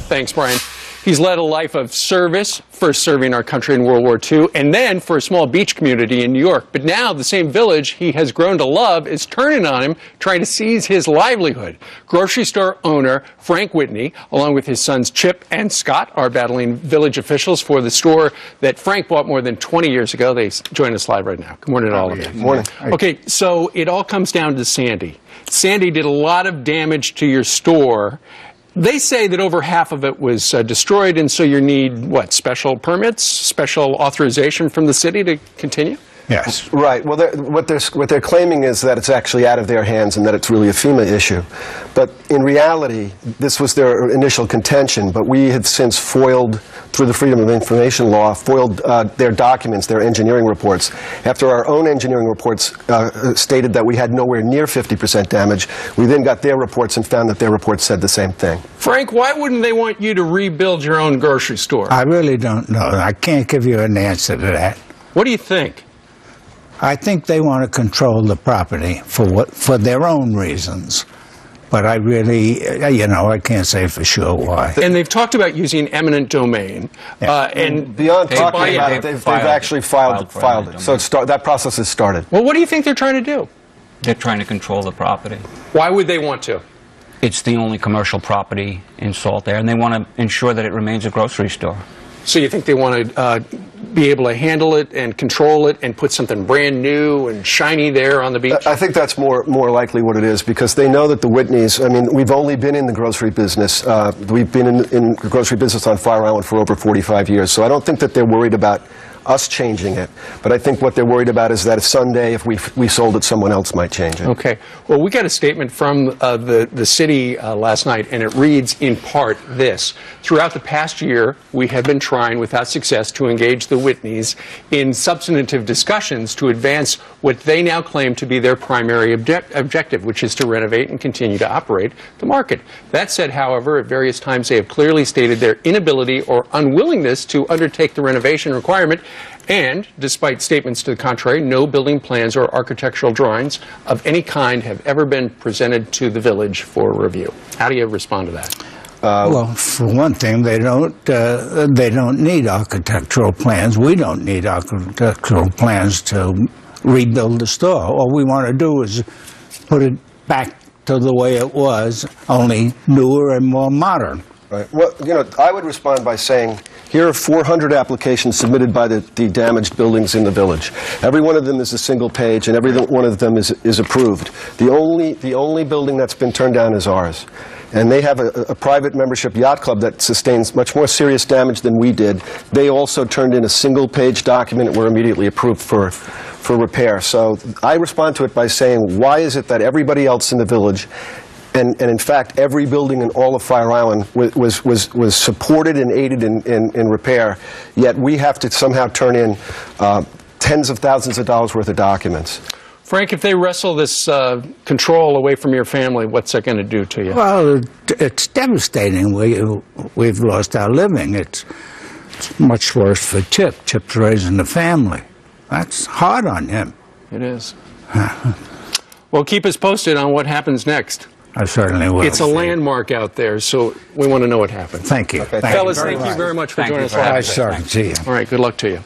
Thanks, Brian. He's led a life of service, first serving our country in World War II, and then for a small beach community in New York. But now the same village he has grown to love is turning on him, trying to seize his livelihood. Grocery store owner Frank Whitney, along with his sons Chip and Scott, are battling village officials for the store that Frank bought more than 20 years ago. They join us live right now. Good morning to all of you. Good morning. Okay, so it all comes down to Sandy. Sandy did a lot of damage to your store. They say that over half of it was destroyed, and so you need, what, special permits, special authorization from the city to continue? Yes. Right. Well, what they're claiming is that it's actually out of their hands and that it's really a FEMA issue. But in reality, this was their initial contention, but we have since foiled, through the Freedom of Information Law, foiled their documents, their engineering reports. After our own engineering reports stated that we had nowhere near 50% damage, we then got their reports and found that their reports said the same thing. Frank, why wouldn't they want you to rebuild your own grocery store? I really don't know. I can't give you an answer to that. What do you think? I think they want to control the property for their own reasons. But I really, I can't say for sure why. And they've talked about using eminent domain. Yeah. And beyond talking about it, they've actually filed it. So that process has started. Well, what do you think they're trying to do? They're trying to control the property. Why would they want to? It's the only commercial property in Saltaire, and they want to ensure that it remains a grocery store. So you think they want to be able to handle it and control it and put something brand new and shiny there on the beach? I think that's more likely what it is, because they know that the Whitneys, I mean, we've only been in the grocery business. We've been in the grocery business on Fire Island for over 45 years, so I don't think that they're worried about us changing it. But I think what they're worried about is that if someday, if we sold it, someone else might change it. Okay. Well, we got a statement from the city last night, and it reads in part this. Throughout the past year, we have been trying without success to engage the Whitneys in substantive discussions to advance what they now claim to be their primary objective, which is to renovate and continue to operate the market. That said, however, at various times they have clearly stated their inability or unwillingness to undertake the renovation requirement. And, despite statements to the contrary, no building plans or architectural drawings of any kind have ever been presented to the village for review. How do you respond to that? Well, for one thing, they don't need architectural plans. We don't need architectural plans to rebuild the store. All we want to do is put it back to the way it was, only newer and more modern. Right. Well, I would respond by saying, here are 400 applications submitted by the damaged buildings in the village. Every one of them is a single page, and every one of them is approved. The only building that's been turned down is ours. And they have a private membership yacht club that sustains much more serious damage than we did. They also turned in a single-page document and were immediately approved for repair. So I respond to it by saying, why is it that everybody else in the village, and in fact, every building in all of Fire Island was supported and aided in repair, yet we have to somehow turn in tens of thousands of dollars worth of documents? Frank, if they wrestle this control away from your family, what's that going to do to you? Well, it's devastating. We've lost our living. It's much worse for Chip. Chip's raising the family. That's hard on him. It is. Well, keep us posted on what happens next. I certainly will. It's a landmark out there, so we want to know what happens. Thank you. Okay. Fellas, thank you very much for joining us. I certainly see you. All right, good luck to you.